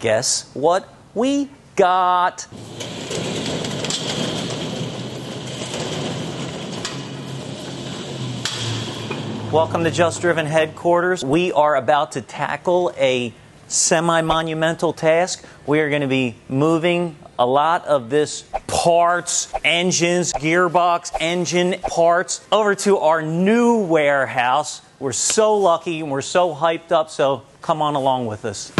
Guess what we got? Welcome to Just Driven headquarters. We are about to tackle a semi-monumental task. We are going to be moving a lot of this parts, engines, gearbox, engine parts over to our new warehouse. We're so lucky and we're so hyped up, so come on along with us.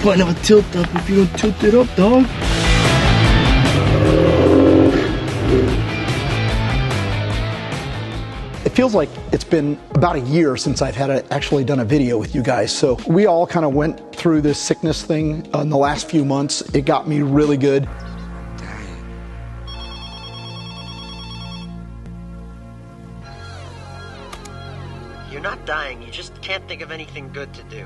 Point of a tilt up if you don't tilt it up, dog. It feels like it's been about a year since I've actually done a video with you guys. So we all kind of went through this sickness thing in the last few months. It got me really good. You're not dying, you just can't think of anything good to do.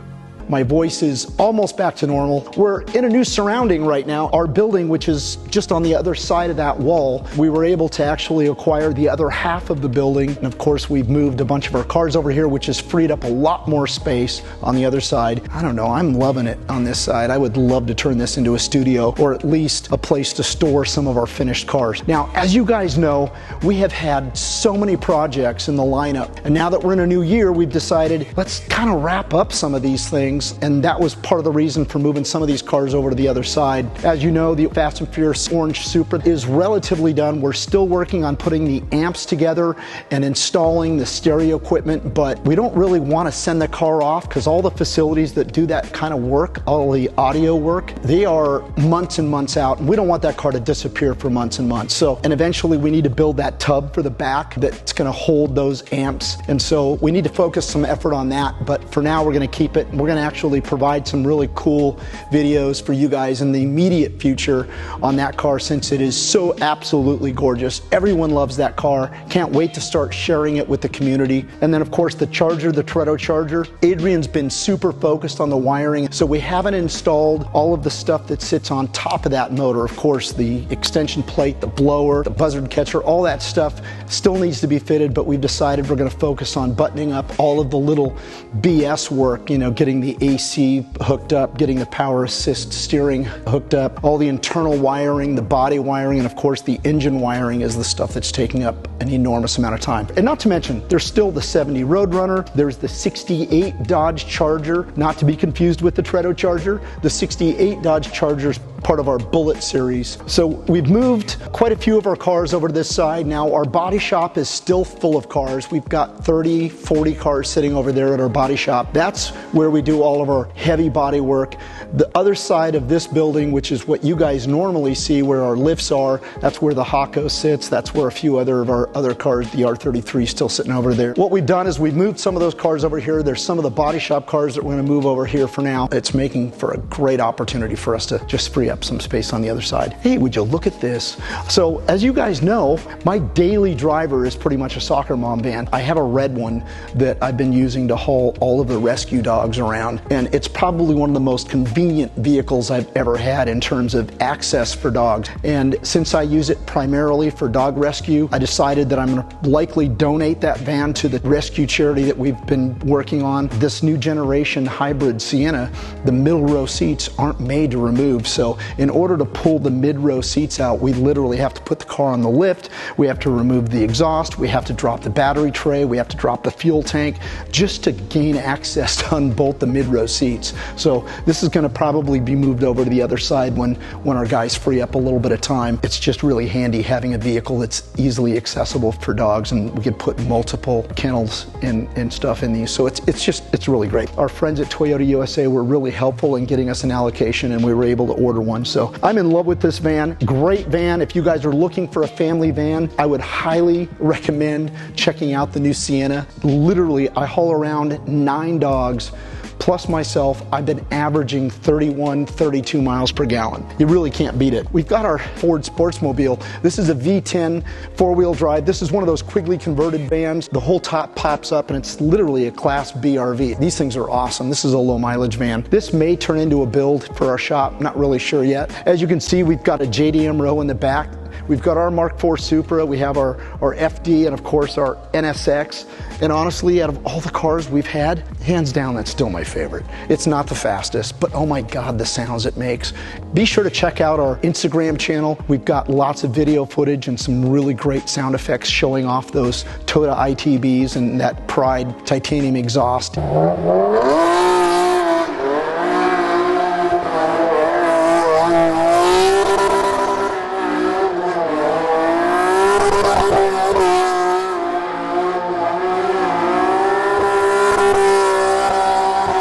My voice is almost back to normal. We're in a new surrounding right now. Our building, which is just on the other side of that wall, we were able to actually acquire the other half of the building. And of course, we've moved a bunch of our cars over here, which has freed up a lot more space on the other side. I don't know, I'm loving it on this side. I would love to turn this into a studio or at least a place to store some of our finished cars. Now, as you guys know, we have had so many projects in the lineup. And now that we're in a new year, we've decided let's kind of wrap up some of these things. And that was part of the reason for moving some of these cars over to the other side. As you know, the Fast and Furious orange Supra is relatively done. We're still working on putting the amps together and installing the stereo equipment, but we don't really want to send the car off because all the facilities that do that kind of work, all the audio work, they are months and months out, and we don't want that car to disappear for months and months. And eventually we need to build that tub for the back that's going to hold those amps, and so we need to focus some effort on that. But for now, we're going to keep it. We're going to actually provide some really cool videos for you guys in the immediate future on that car, since it is so absolutely gorgeous. Everyone loves that car. Can't wait to start sharing it with the community. And then of course the charger, the Toretto charger. Adrian's been super focused on the wiring, so we haven't installed all of the stuff that sits on top of that motor. Of course, the extension plate, the blower, the buzzard catcher, all that stuff still needs to be fitted, but we've decided we're going to focus on buttoning up all of the little BS work, you know, getting the AC hooked up, getting the power assist steering hooked up, all the internal wiring, the body wiring, and of course the engine wiring is the stuff that's taking up an enormous amount of time. And not to mention, there's still the 70 Roadrunner, there's the 68 Dodge Charger, not to be confused with the Toretto Charger. The 68 Dodge Charger's part of our Bullet series. So we've moved quite a few of our cars over to this side. Now our body shop is still full of cars. We've got 30, 40 cars sitting over there at our body shop. That's where we do all of our heavy body work. The other side of this building, which is what you guys normally see where our lifts are, that's where the Hako sits. That's where a few of our other cars, the R33 still sitting over there. What we've done is we've moved some of those cars over here. There's some of the body shop cars that we're going to move over here for now. It's making for a great opportunity for us to just free up some space on the other side. Hey, would you look at this? So as you guys know, my daily driver is pretty much a soccer mom van. I have a red one that I've been using to haul all of the rescue dogs around, and it's probably one of the most convenient vehicles I've ever had in terms of access for dogs. And since I use it primarily for dog rescue, I decided that I'm going to likely donate that van to the rescue charity that we've been working on. This new generation hybrid Sienna, the middle row seats aren't made to remove, so in order to pull the mid-row seats out, we literally have to put the car on the lift, we have to remove the exhaust, we have to drop the battery tray, we have to drop the fuel tank, just to gain access to unbolt the mid-row seats. So this is going to probably be moved over to the other side when our guys free up a little bit of time. It's just really handy having a vehicle that's easily accessible for dogs, and we could put multiple kennels and stuff in these. So it's really great. Our friends at Toyota USA were really helpful in getting us an allocation, and we were able to order one. So I'm in love with this van. Great van. If you guys are looking for a family van, I would highly recommend checking out the new Sienna. Literally, I haul around 9 dogs plus myself. I've been averaging 31, 32 miles per gallon. You really can't beat it. We've got our Ford Sportsmobile. This is a V10 four-wheel drive. This is one of those Quigley converted vans. The whole top pops up and it's literally a Class B RV. These things are awesome. This is a low mileage van. This may turn into a build for our shop. Not really sure yet. As you can see, we've got a JDM row in the back. We've got our Mark IV Supra, we have our FD, and of course our NSX. And honestly, out of all the cars we've had, hands down, that's still my favorite. It's not the fastest, but oh my God, the sounds it makes. Be sure to check out our Instagram channel. We've got lots of video footage and some really great sound effects showing off those Toyota ITBs and that Pride titanium exhaust.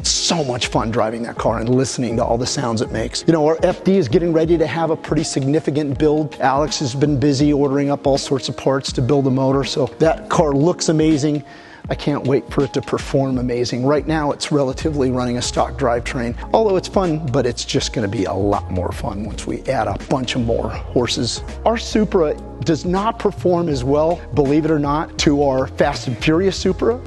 So much fun driving that car and listening to all the sounds it makes. You know, our FD is getting ready to have a pretty significant build. Alex has been busy ordering up all sorts of parts to build a motor, so that car looks amazing. I can't wait for it to perform amazing. Right now, it's relatively running a stock drivetrain, although it's fun, but it's just gonna be a lot more fun once we add a bunch of more horses. Our Supra does not perform as well, believe it or not, to our Fast and Furious Supra.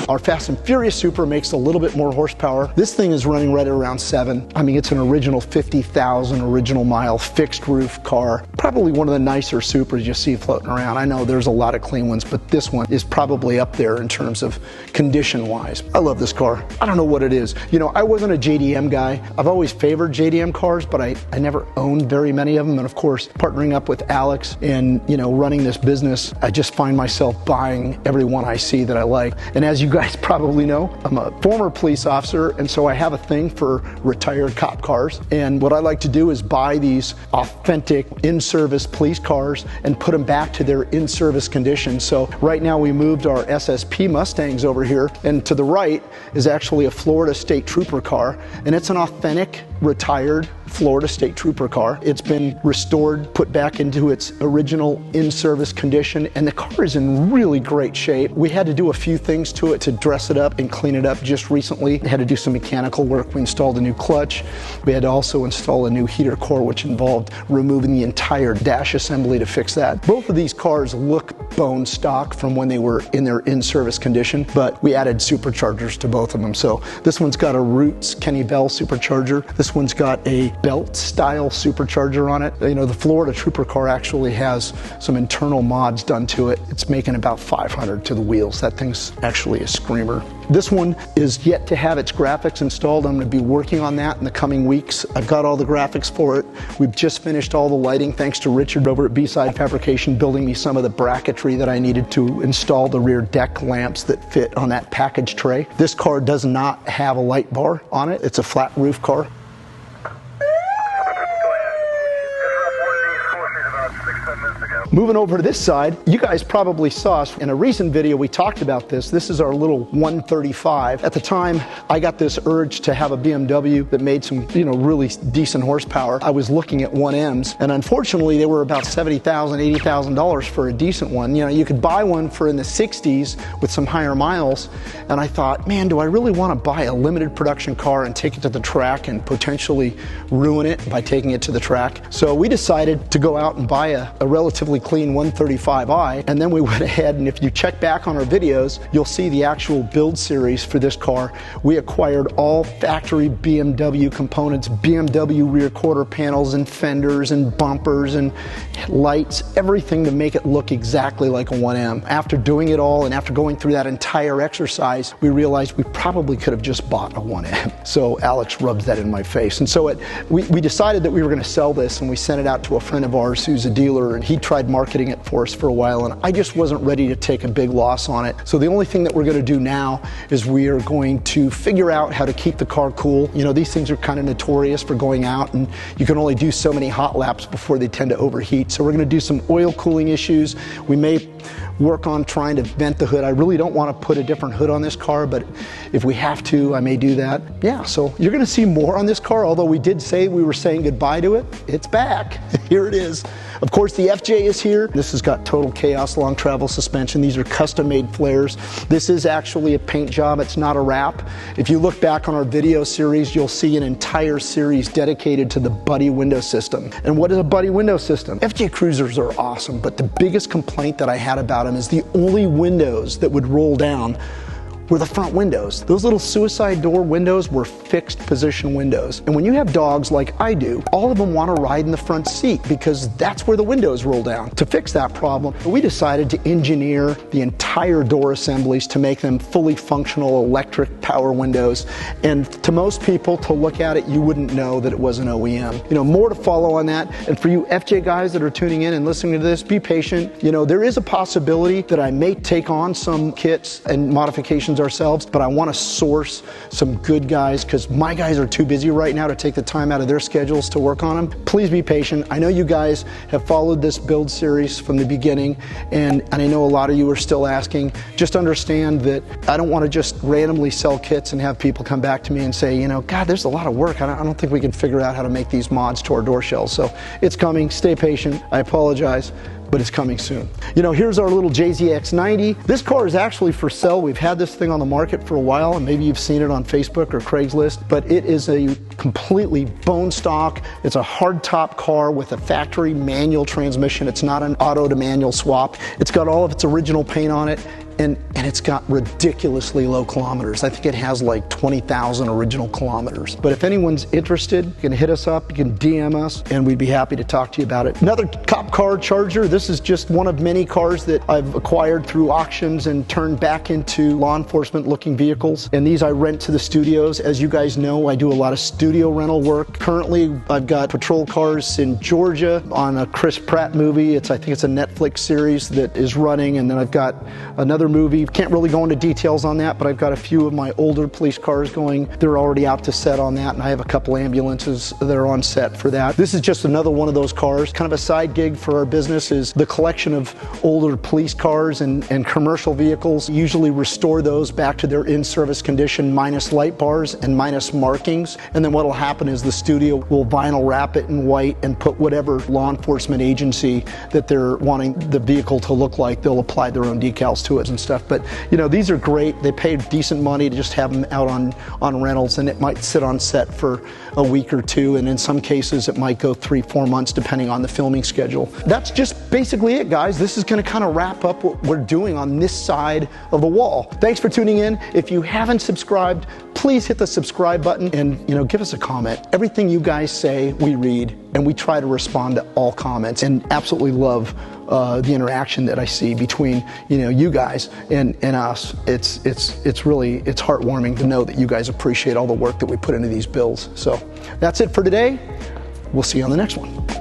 Our Fast and Furious Supra makes a little bit more horsepower. This thing is running right at around 7. I mean, it's an original 50,000 original mile fixed roof car. Probably one of the nicer Supras you see floating around. I know there's a lot of clean ones, but this one is probably up there in terms of condition wise. I love this car. I don't know what it is. You know, I wasn't a JDM guy. I've always favored JDM cars, but I never owned very many of them. And of course, partnering up with Alex and, you know, running this business, I just find myself buying every one I see that I like. And as you guys probably know, I'm a former police officer, and so I have a thing for retired cop cars. And what I like to do is buy these authentic in-service police cars and put them back to their in-service condition. So right now we moved our SSP Mustangs over here, and to the right is actually a Florida State Trooper car, and it's an authentic retired Florida State Trooper car. It's been restored, put back into its original in-service condition, and the car is in really great shape. We had to do a few things to it to dress it up and clean it up just recently. We had to do some mechanical work. We installed a new clutch. We had to also install a new heater core, which involved removing the entire dash assembly to fix that. Both of these cars look bone stock from when they were in their in-service condition, but we added superchargers to both of them. So this one's got a Roots Kenny Bell supercharger. This one's got a belt style supercharger on it. You know, the Florida Trooper car actually has some internal mods done to it. It's making about 500 to the wheels. That thing's actually a screamer. This one is yet to have its graphics installed. I'm going to be working on that in the coming weeks. I've got all the graphics for it. We've just finished all the lighting thanks to Richard over at B-Side Fabrication building me some of the bracketry that I needed to install the rear deck lamps that fit on that package tray. This car does not have a light bar on it. It's a flat roof car. Moving over to this side, you guys probably saw us in a recent video. We talked about this. This is our little 135. At the time, I got this urge to have a BMW that made some, you know, really decent horsepower. I was looking at 1Ms, and unfortunately, they were about $70,000, $80,000 for a decent one. You know, you could buy one for in the 60s with some higher miles, and I thought, man, do I really want to buy a limited production car and take it to the track and potentially ruin it by taking it to the track? So we decided to go out and buy buy a relatively clean 135i, and then we went ahead, and if you check back on our videos, you'll see the actual build series for this car. We acquired all factory BMW components, BMW rear quarter panels and fenders and bumpers and lights, everything to make it look exactly like a 1M. After doing it all and after going through that entire exercise, we realized we probably could have just bought a 1M. So Alex rubs that in my face. And so we decided that we were going to sell this, and we sent it out to a friend of ours who's a dealer, and he tried marketing it for us for a while, and I just wasn't ready to take a big loss on it. So the only thing that we're going to do now is we are going to figure out how to keep the car cool. You know, these things are kind of notorious for going out, and you can only do so many hot laps before they tend to overheat. So we're going to do some oil cooling issues. We may work on trying to vent the hood. I really don't want to put a different hood on this car, but if we have to, I may do that. Yeah, so you're going to see more on this car, although we did say we were saying goodbye to it. It's back. Here it is. Of course, the FJ is here. This has got Total Chaos long travel suspension. These are custom-made flares. This is actually a paint job. It's not a wrap. If you look back on our video series, you'll see an entire series dedicated to the buddy window system. And what is a buddy window system? FJ Cruisers are awesome, but the biggest complaint that I had about them is the only windows that would roll down were the front windows. Those little suicide door windows were fixed position windows. And when you have dogs like I do, all of them want to ride in the front seat because that's where the windows roll down. To fix that problem, we decided to engineer the entire door assemblies to make them fully functional electric power windows. And to most people, to look at it, you wouldn't know that it was an OEM. You know, more to follow on that. And for you FJ guys that are tuning in and listening to this, be patient. You know, there is a possibility that I may take on some kits and modifications ourselves, but I want to source some good guys because my guys are too busy right now to take the time out of their schedules to work on them. Please be patient. I know you guys have followed this build series from the beginning, and I know a lot of you are still asking. Just understand that I don't want to just randomly sell kits and have people come back to me and say, you know, God, there's a lot of work. I don't think we can figure out how to make these mods to our door shells. So it's coming. Stay patient. I apologize, but it's coming soon. You know, here's our little JZX90. This car is actually for sale. We've had this thing on the market for a while, and maybe you've seen it on Facebook or Craigslist, but it is a completely bone stock. It's a hardtop car with a factory manual transmission. It's not an auto to manual swap. It's got all of its original paint on it, and it's got ridiculously low kilometers. I think it has like 20,000 original kilometers. But if anyone's interested, you can hit us up, you can DM us, and we'd be happy to talk to you about it. Another cop car Charger. This is just one of many cars that I've acquired through auctions and turned back into law enforcement looking vehicles. And these I rent to the studios. As you guys know, I do a lot of studio rental work. Currently, I've got patrol cars in Georgia on a Chris Pratt movie. I think it's a Netflix series that is running, and then I've got another movie. Can't really go into details on that, but I've got a few of my older police cars going. They're already out to set on that, and I have a couple ambulances that are on set for that. This is just another one of those cars. Kind of a side gig for our business is the collection of older police cars and commercial vehicles. Usually restore those back to their in-service condition minus light bars and minus markings. And then what'll happen is the studio will vinyl wrap it in white and put whatever law enforcement agency that they're wanting the vehicle to look like. They'll apply their own decals to it and stuff. But you know, these are great. They pay decent money to just have them out on rentals, and it might sit on set for a week or two, and in some cases it might go 3-4 months depending on the filming schedule. That's just basically it, guys. This is going to kind of wrap up what we're doing on this side of the wall. Thanks for tuning in. If you haven't subscribed, please hit the subscribe button and, you know, give us a comment. Everything you guys say, we read, and we try to respond to all comments, and absolutely love the interaction that I see between, you know, you guys and us. It's really heartwarming to know that you guys appreciate all the work that we put into these builds. So that's it for today. We'll see you on the next one.